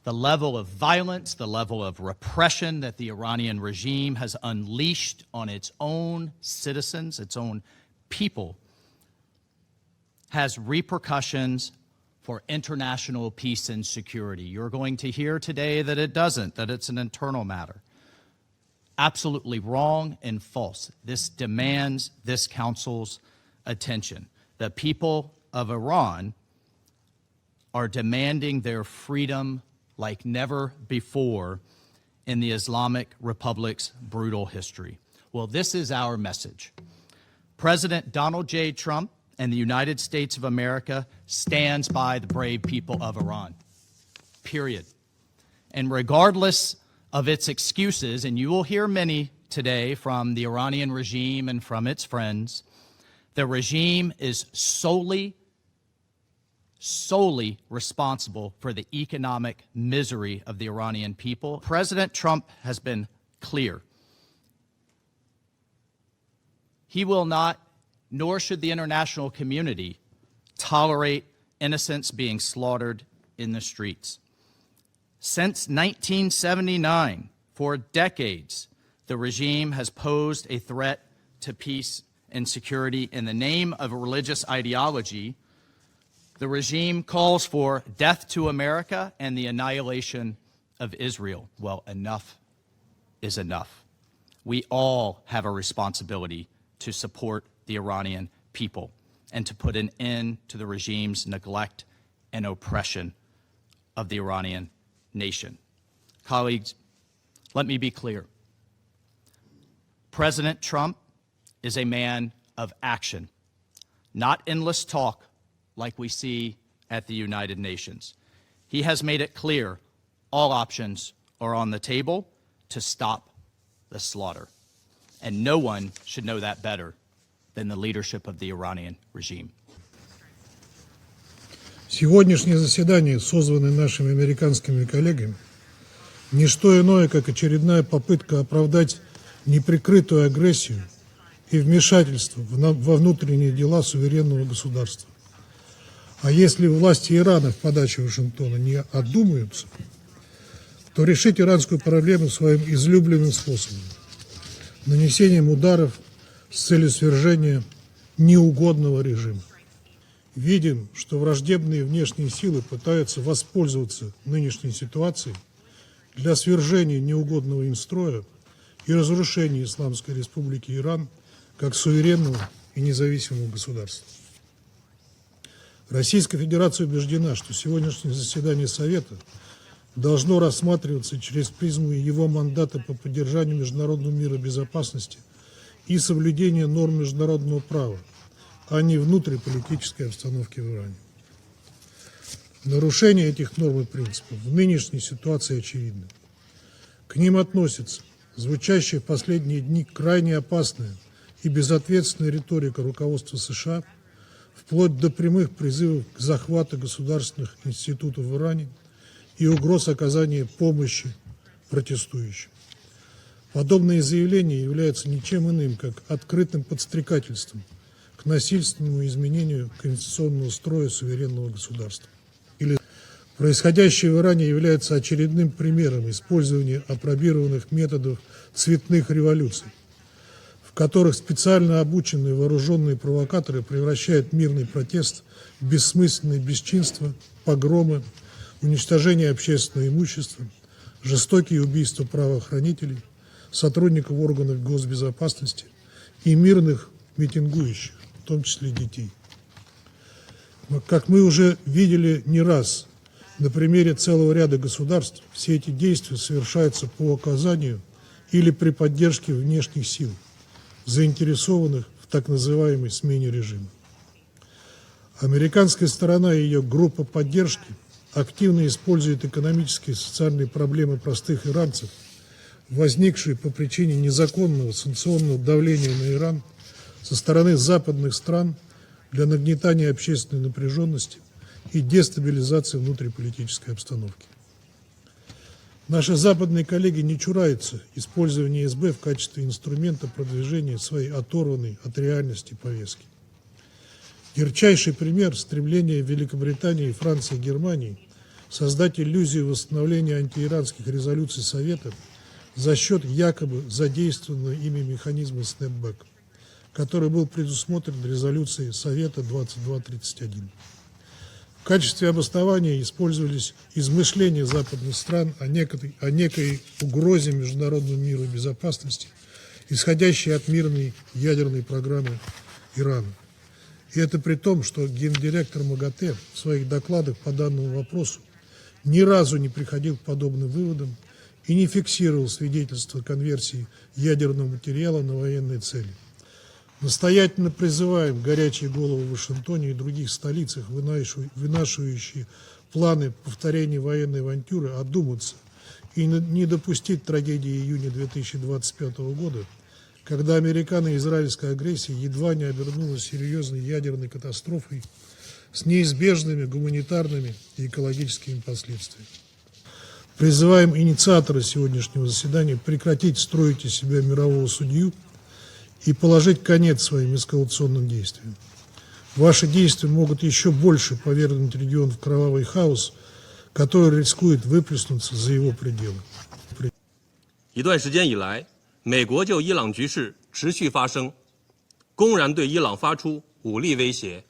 The level of violence, the level of repression that the Iranian regime has unleashed on its own citizens, its own people, has repercussions for international peace and security. You're going to hear today that it doesn't, that it's an internal matter. Absolutely wrong and false. This demands this council's attention. The people of Iran are demanding their freedom like never before in the Islamic Republic's brutal history. Well, this is our message. President Donald J. Trump and the United States of America stands by the brave people of Iran, period. And regardless of its excuses, and you will hear many today from the Iranian regime and from its friends, the regime is solely responsible for the economic misery of the Iranian people. President Trump has been clear. He will not, nor should the international community, tolerate innocents being slaughtered in the streets. Since 1979, for decades, the regime has posed a threat to peace and security in the name of a religious ideology. The regime calls for death to America and the annihilation of Israel. Well, enough is enough. We all have a responsibility to support the Iranian people and to put an end to the regime's neglect and oppression of the Iranian nation. Colleagues, let me be clear. President Trump is a man of action, not endless talk like we see at the United Nations. He has made it clear all options are on the table to stop the slaughter. And no one should know that better than the leadership of the Iranian regime. Сегодняшнее заседание, созванное нашими американскими коллегами, не что иное, как очередная попытка оправдать неприкрытую агрессию и вмешательство во внутренние дела суверенного государства. А если власти Ирана в подаче Вашингтона не одумаются, то решить иранскую проблему своим излюбленным способом – нанесением ударов с целью свержения неугодного режима. Видим, что враждебные внешние силы пытаются воспользоваться нынешней ситуацией для свержения неугодного им строя и разрушения Исламской Республики Иран как суверенного и независимого государства. Российская Федерация убеждена, что сегодняшнее заседание Совета должно рассматриваться через призму его мандата по поддержанию международного мира и безопасности и соблюдения норм международного права, а не внутриполитической обстановки в Иране. Нарушение этих норм и принципов в нынешней ситуации очевидно. К ним относится звучащая в последние дни крайне опасная и безответственная риторика руководства США, вплоть до прямых призывов к захвату государственных институтов в Иране и угроз оказания помощи протестующим. Подобные заявления являются ничем иным, как открытым подстрекательством к насильственному изменению конституционного строя суверенного государства. Происходящее в Иране является очередным примером использования апробированных методов цветных революций, в которых специально обученные вооруженные провокаторы превращают мирный протест в бессмысленные бесчинства, погромы, уничтожение общественного имущества, жестокие убийства правоохранителей, сотрудников органов госбезопасности и мирных митингующих, в том числе детей. Как мы уже видели не раз на примере целого ряда государств, все эти действия совершаются по оказанию или при поддержке внешних сил, заинтересованных в так называемой смене режима. Американская сторона и ее группа поддержки активно используют экономические и социальные проблемы простых иранцев, возникшие по причине незаконного санкционного давления на Иран со стороны западных стран для нагнетания общественной напряженности и дестабилизации внутриполитической обстановки. Наши западные коллеги не чураются использования СБ в качестве инструмента продвижения своей оторванной от реальности повестки. Ярчайший пример стремления Великобритании, Франции и Германии создать иллюзию восстановления антииранских резолюций Совета за счет якобы задействованного ими механизма снэпбэк, который был предусмотрен резолюцией Совета 2231. В качестве обоснования использовались измышления западных стран о некой угрозе международному миру и безопасности, исходящей от мирной ядерной программы Ирана. И это при том, что гендиректор МАГАТЭ в своих докладах по данному вопросу ни разу не приходил к подобным выводам и не фиксировал свидетельства конверсии ядерного материала на военные цели. Настоятельно призываем горячие головы в Вашингтоне и других столицах, вынашивающие планы повторения военной авантюры, одуматься и не допустить трагедии июня 2025 года, когда американо-израильская агрессия едва не обернулась серьезной ядерной катастрофой с неизбежными гуманитарными и экологическими последствиями. Призываем инициатора сегодняшнего заседания прекратить строить из себя мирового судью и положить конец своим эскалационным действиям. Ваши действия могут еще больше повергнуть регион в кровавый хаос, который рискует выплеснуться за его пределы. 一段时间以来，美国就伊朗局势持续发声，公然对伊朗发出武力威胁。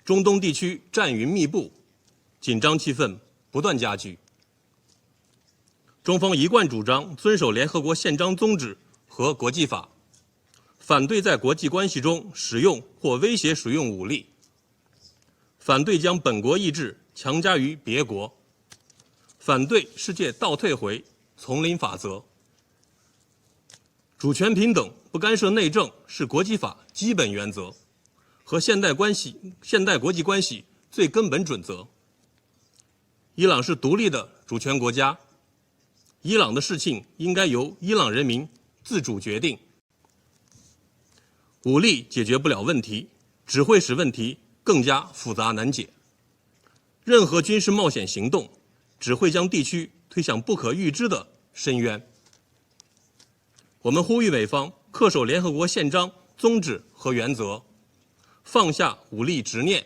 中东地区战云密布，紧张气氛不断加剧。中方一贯主张遵守联合国宪章宗旨和国际法，反对在国际关系中使用或威胁使用武力，反对将本国意志强加于别国，反对世界倒退回丛林法则。主权平等、不干涉内政是国际法基本原则和现代国际关系最根本准则。伊朗是独立的主权国家，伊朗的事情应该由伊朗人民自主决定。武力解决不了问题，只会使问题更加复杂难解。任何军事冒险行动只会将地区推向不可预知的深渊。我们呼吁美方恪守联合国宪章宗旨和原则，放下武力执念，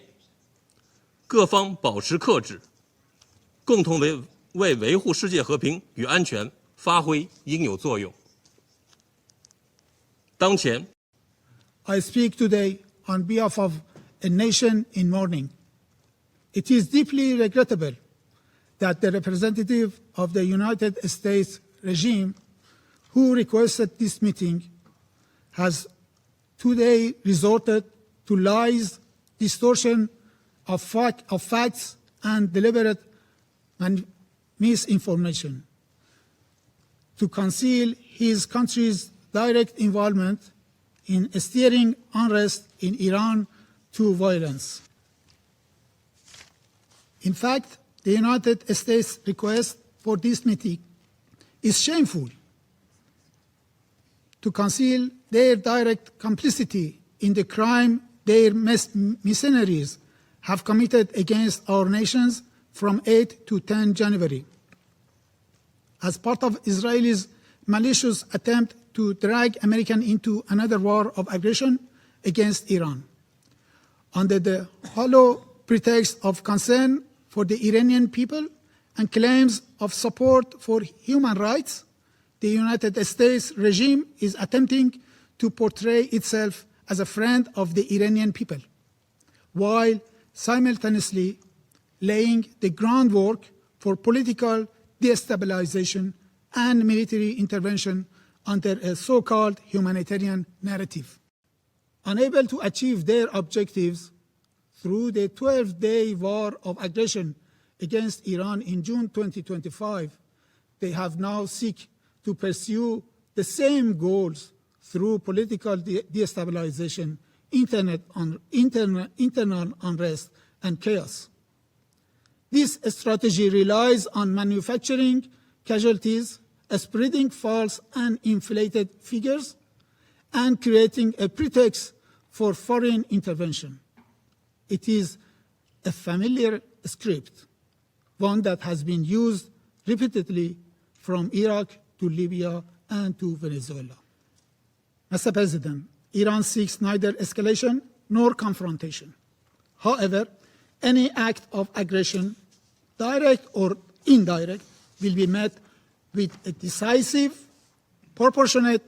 各方保持克制，共同为维护世界和平与安全发挥应有作用。当前 I speak today on behalf of a nation in mourning. It is deeply regrettable that the representative of the United States regime who requested this meeting has today resorted to lies, distortion of facts, and deliberate misinformation to conceal his country's direct involvement in steering unrest in Iran to violence. In fact, the United States request for this meeting is shameful. To conceal their direct complicity in the crime their mercenaries have committed against our nations from 8 to 10 January. As part of Israel's malicious attempt to drag America into another war of aggression against Iran. Under the hollow pretext of concern for the Iranian people and claims of support for human rights, the United States regime is attempting to portray itself as a friend of the Iranian people, while simultaneously laying the groundwork for political destabilization and military intervention under a so-called humanitarian narrative. Unable to achieve their objectives through the 12-day war of aggression against Iran in June 2025, they have now sought to pursue the same goals through political destabilization, internal unrest, and chaos. This strategy relies on manufacturing casualties, spreading false and inflated figures, and creating a pretext for foreign intervention. It is a familiar script, one that has been used repeatedly from Iraq to Libya and to Venezuela. Mr. President, Iran seeks neither escalation nor confrontation. However, any act of aggression direct or indirect, will be met with a decisive, proportionate,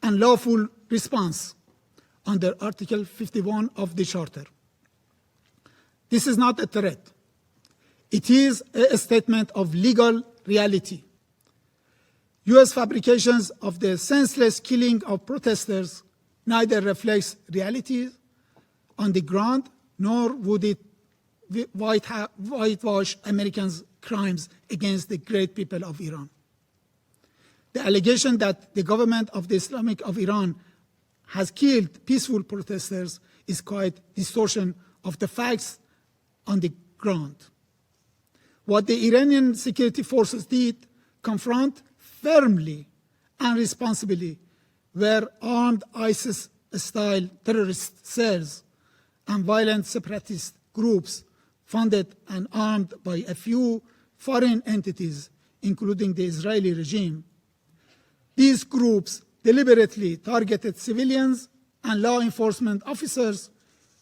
and lawful response under Article 51 of the Charter. This is not a threat. It is a statement of legal reality. U.S. fabrications of the senseless killing of protesters neither reflects reality on the ground, nor would it whitewash Americans' crimes against the great people of Iran. The allegation that the government of the Islamic of Iran has killed peaceful protesters is quite distortion of the facts on the ground. What the Iranian security forces did confront firmly and responsibly were armed ISIS-style terrorist cells and violent separatist groups funded and armed by a few foreign entities, including the Israeli regime. These groups deliberately targeted civilians and law enforcement officers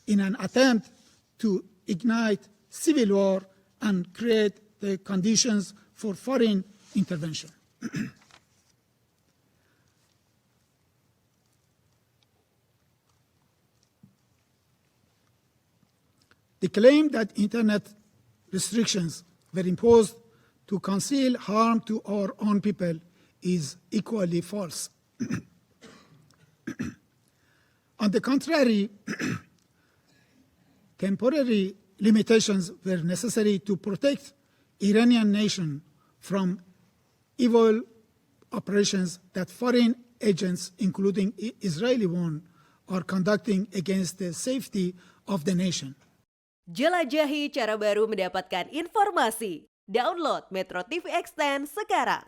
in an attempt to ignite civil war and create the conditions for foreign intervention. The claim that internet restrictions were imposed to conceal harm to our own people is equally false. On the contrary, temporary limitations were necessary to protect Iranian nation from evil operations that foreign agents, including Israeli one, are conducting against the safety of the nation. Jelajahi cara baru mendapatkan informasi. Download MetroTV Extend sekarang.